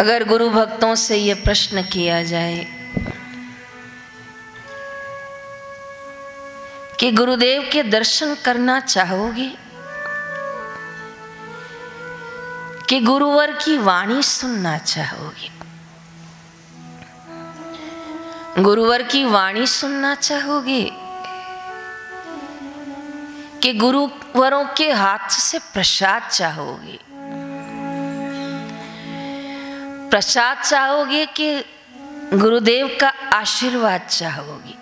अगर गुरु भक्तों से ये प्रश्न किया जाए कि गुरुदेव के दर्शन करना चाहोगे कि गुरुवर की वाणी सुनना चाहोगे? गुरुवर की वाणी सुनना चाहोगे कि गुरुवरों के हाथ से प्रसाद चाहोगे? प्रसाद चाहोगे कि गुरुदेव का आशीर्वाद चाहोगे?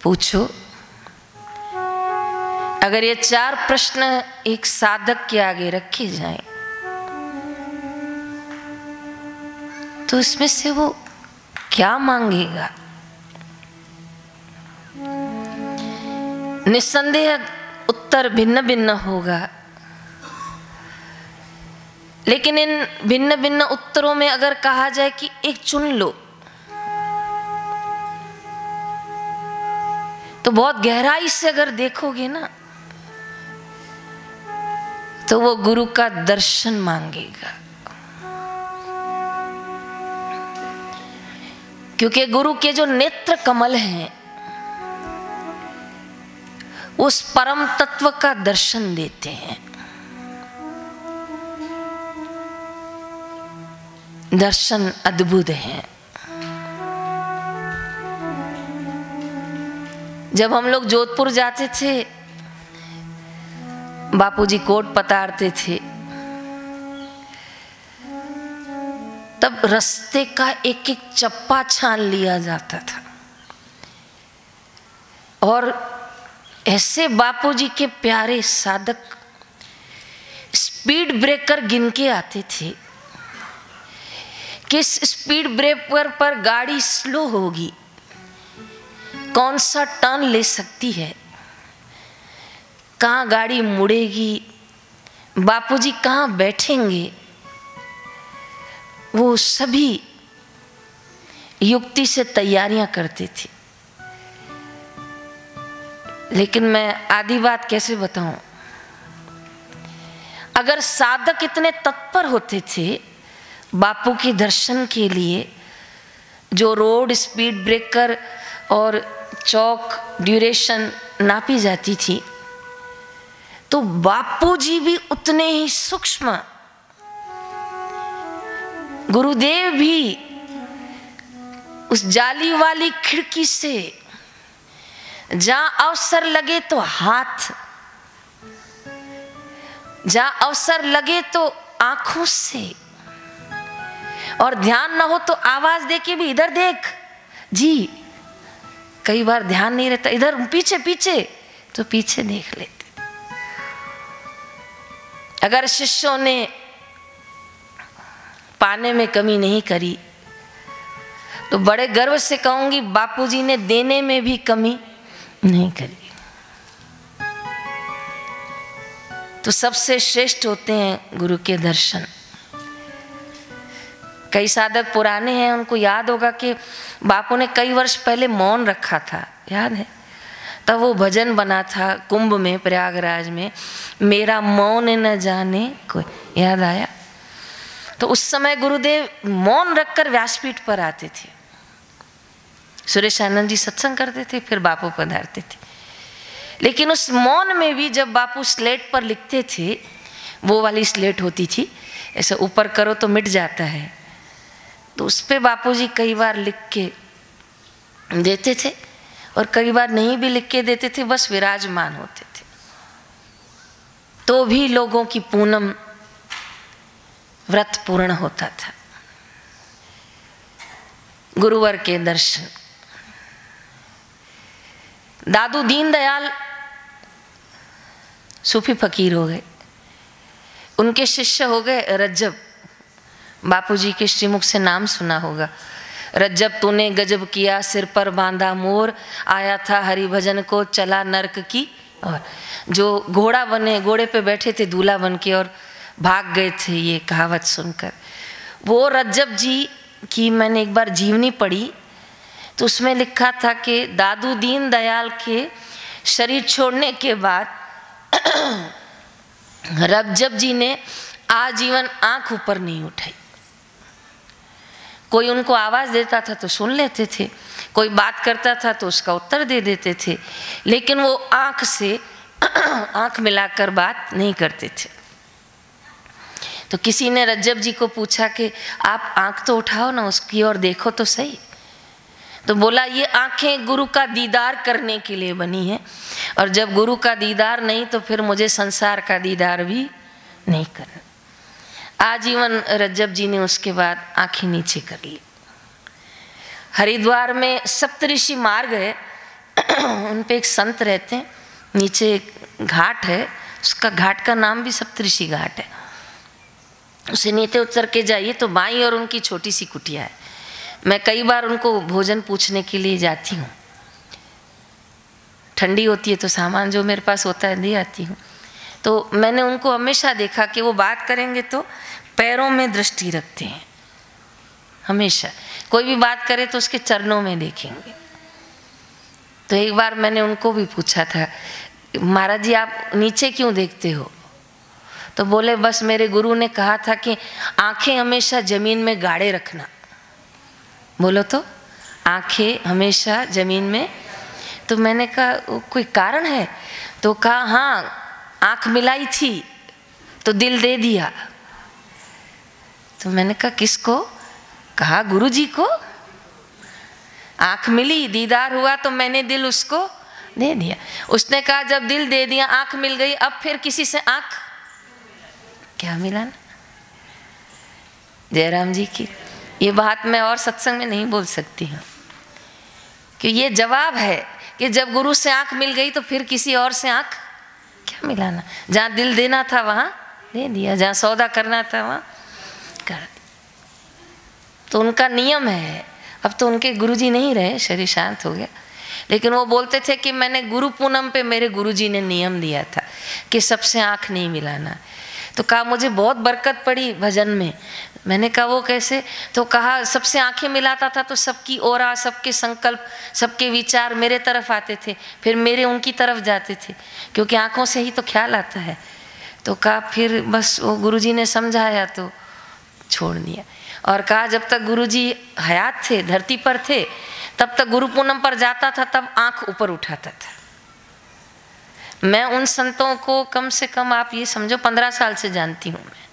पूछो। अगर ये चार प्रश्न एक साधक के आगे रखे जाएं, तो इसमें से वो क्या मांगेगा? निस्संदेह उत्तर भिन्न भिन्न होगा, लेकिन इन भिन्न भिन्न उत्तरों में अगर कहा जाए कि एक चुन लो, तो बहुत गहराई से अगर देखोगे ना, तो वो गुरु का दर्शन मांगेगा। क्योंकि गुरु के जो नेत्र कमल हैं, उस परम तत्व का दर्शन देते हैं। दर्शन अद्भुत हैं। जब हम लोग जोधपुर जाते थे, बापूजी कोट पतारते थे, तब रास्ते का एक एक चप्पा छान लिया जाता था और ऐसे बापूजी के प्यारे साधक स्पीड ब्रेकर गिन के आते थे। किस स्पीड ब्रेकर पर गाड़ी स्लो होगी, कौन सा टर्न ले सकती है, कहाँ गाड़ी मुड़ेगी, बापूजी कहाँ बैठेंगे, वो सभी युक्ति से तैयारियां करते थे। लेकिन मैं आधी बात कैसे बताऊं? अगर साधक इतने तत्पर होते थे बापू के दर्शन के लिए, जो रोड स्पीड ब्रेकर और चौक ड्यूरेशन नापी जाती थी, तो बापू जी भी उतने ही सूक्ष्म, गुरुदेव भी उस जाली वाली खिड़की से जहां अवसर लगे तो हाथ, जहां अवसर लगे तो आंखों से, और ध्यान ना हो तो आवाज दे के भी इधर देख जी। कई बार ध्यान नहीं रहता, इधर पीछे पीछे, तो पीछे देख लेते। अगर शिष्यों ने पाने में कमी नहीं करी, तो बड़े गर्व से कहूंगी बापूजी ने देने में भी कमी नहीं करी। तो सबसे श्रेष्ठ होते हैं गुरु के दर्शन। कई साधक पुराने हैं, उनको याद होगा कि बापू ने कई वर्ष पहले मौन रखा था, याद है? तब वो भजन बना था कुंभ में, प्रयागराज में, मेरा मौन न जाने कोई, याद आया? तो उस समय गुरुदेव मौन रखकर व्यासपीठ पर आते थे। सुरेश आनंद जी सत्संग करते थे, फिर बापू पधारते थे। लेकिन उस मौन में भी जब बापू स्लेट पर लिखते थे, वो वाली स्लेट होती थी, ऐसे ऊपर करो तो मिट जाता है, तो उस पे बापूजी कई बार लिख के देते थे और कई बार नहीं भी लिख के देते थे, बस विराजमान होते थे। तो भी लोगों की पूनम व्रत पूर्ण होता था। गुरुवर के दर्शन। दादू दीनदयाल सूफी फकीर हो गए, उनके शिष्य हो गए रज्जब। बापूजी के श्रीमुख से नाम सुना होगा, रज्जब तूने गजब किया, सिर पर बांधा मोर, आया था हरि भजन को, चला नरक की। और जो घोड़ा बने, घोड़े पे बैठे थे दूल्हा बन के और भाग गए थे, ये कहावत सुनकर। वो रज्जब जी की मैंने एक बार जीवनी पढ़ी, तो उसमें लिखा था कि दादू दीन दयाल के शरीर छोड़ने के बाद रज्जब जी ने आजीवन आंख ऊपर नहीं उठाई। कोई उनको आवाज़ देता था तो सुन लेते थे, कोई बात करता था तो उसका उत्तर दे देते थे, लेकिन वो आंख से आंख मिलाकर बात नहीं करते थे। तो किसी ने रज्जब जी को पूछा कि आप आंख तो उठाओ ना, उसकी ओर देखो तो सही। तो बोला ये आंखें गुरु का दीदार करने के लिए बनी हैं, और जब गुरु का दीदार नहीं तो फिर मुझे संसार का दीदार भी नहीं करना। आजीवन रज्जब जी ने उसके बाद आंखें नीचे कर ली। हरिद्वार में सप्तऋषि मार्ग है, उन पे एक संत रहते हैं, नीचे एक घाट है, उसका घाट का नाम भी सप्तऋषि घाट है। उसे नीचे उतर के जाइए तो बाईं और उनकी छोटी सी कुटिया है। मैं कई बार उनको भोजन पूछने के लिए जाती हूँ, ठंडी होती है तो सामान जो मेरे पास होता है दे आती हूँ। तो मैंने उनको हमेशा देखा कि वो बात करेंगे तो पैरों में दृष्टि रखते हैं, हमेशा कोई भी बात करे तो उसके चरणों में देखेंगे। तो एक बार मैंने उनको भी पूछा था, महाराज जी आप नीचे क्यों देखते हो? तो बोले बस मेरे गुरु ने कहा था कि आंखें हमेशा जमीन में गाड़े रखना। बोलो तो, आंखें हमेशा जमीन में। तो मैंने कहा कोई कारण है? तो कहा हाँ, आंख मिलाई थी तो दिल दे दिया। तो मैंने कहा किसको? कहा गुरु जी को। आंख मिली, दीदार हुआ तो मैंने दिल उसको दे दिया। उसने कहा जब दिल दे दिया, आंख मिल गई, अब फिर किसी से आंख क्या मिलाना। जयराम जी की ये बात मैं और सत्संग में नहीं बोल सकती हूँ, कि ये जवाब है कि जब गुरु से आंख मिल गई तो फिर किसी और से आंख क्या मिलाना। जहाँ दिल देना था वहाँ दे दिया, जहाँ सौदा करना था वहाँ कर दिया। तो उनका नियम है। अब तो उनके गुरुजी नहीं रहे, शरीर शांत हो गया, लेकिन वो बोलते थे कि मैंने गुरु पूनम पे मेरे गुरुजी ने नियम दिया था कि सबसे आंख नहीं मिलाना। तो कहा मुझे बहुत बरकत पड़ी भजन में। मैंने कहा वो कैसे? तो कहा सबसे आंखें मिलाता था तो सबकी ओरा, सबके संकल्प, सबके विचार मेरे तरफ आते थे, फिर मेरे उनकी तरफ जाते थे, क्योंकि आंखों से ही तो ख्याल आता है। तो कहा फिर बस वो गुरुजी ने समझाया तो छोड़ दिया। और कहा जब तक गुरुजी हयात थे, धरती पर थे, तब तक गुरु पूनम पर जाता था तब आंख ऊपर उठाता था। मैं उन संतों को कम से कम आप ये समझो 15 साल से जानती हूँ। मैं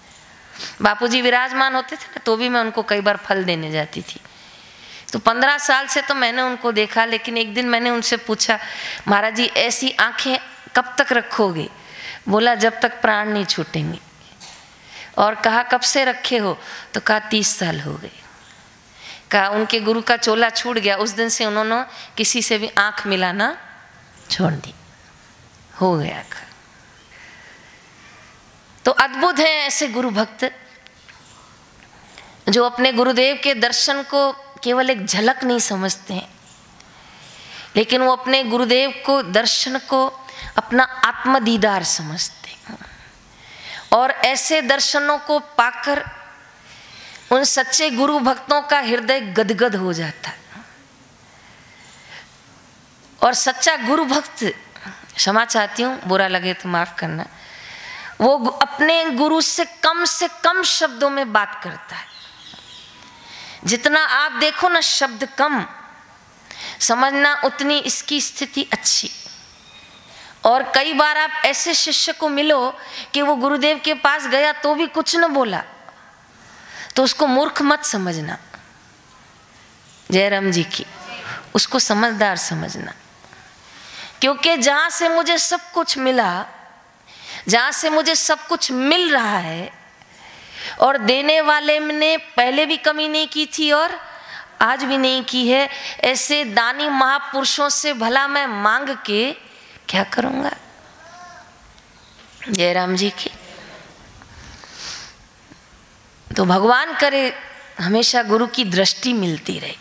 बापूजी विराजमान होते थे ना, तो भी मैं उनको कई बार फल देने जाती थी। तो 15 साल से तो मैंने उनको देखा। लेकिन एक दिन मैंने उनसे पूछा, महाराज जी ऐसी आंखें कब तक रखोगे? बोला जब तक प्राण नहीं छूटेंगे। और कहा कब से रखे हो? तो कहा 30 साल हो गए। कहा उनके गुरु का चोला छूट गया, उस दिन से उन्होंने किसी से भी आंख मिलाना छोड़ दी, हो गया। तो अद्भुत है ऐसे गुरु भक्त जो अपने गुरुदेव के दर्शन को केवल एक झलक नहीं समझते हैं, लेकिन वो अपने गुरुदेव को दर्शन को अपना आत्मदीदार समझते हैं। और ऐसे दर्शनों को पाकर उन सच्चे गुरु भक्तों का हृदय गदगद हो जाता है। और सच्चा गुरु भक्त, क्षमा चाहती हूँ, बुरा लगे तो माफ करना, वो अपने गुरु से कम शब्दों में बात करता है। जितना आप देखो ना शब्द कम, समझना उतनी इसकी स्थिति अच्छी। और कई बार आप ऐसे शिष्य को मिलो कि वो गुरुदेव के पास गया तो भी कुछ न बोला, तो उसको मूर्ख मत समझना, जयराम जी की, उसको समझदार समझना। क्योंकि जहाँ से मुझे सब कुछ मिला, जहाँ से मुझे सब कुछ मिल रहा है, और देने वाले ने पहले भी कमी नहीं की थी और आज भी नहीं की है, ऐसे दानी महापुरुषों से भला मैं मांग के क्या करूँगा। जयराम जी की। तो भगवान करे हमेशा गुरु की दृष्टि मिलती रहे।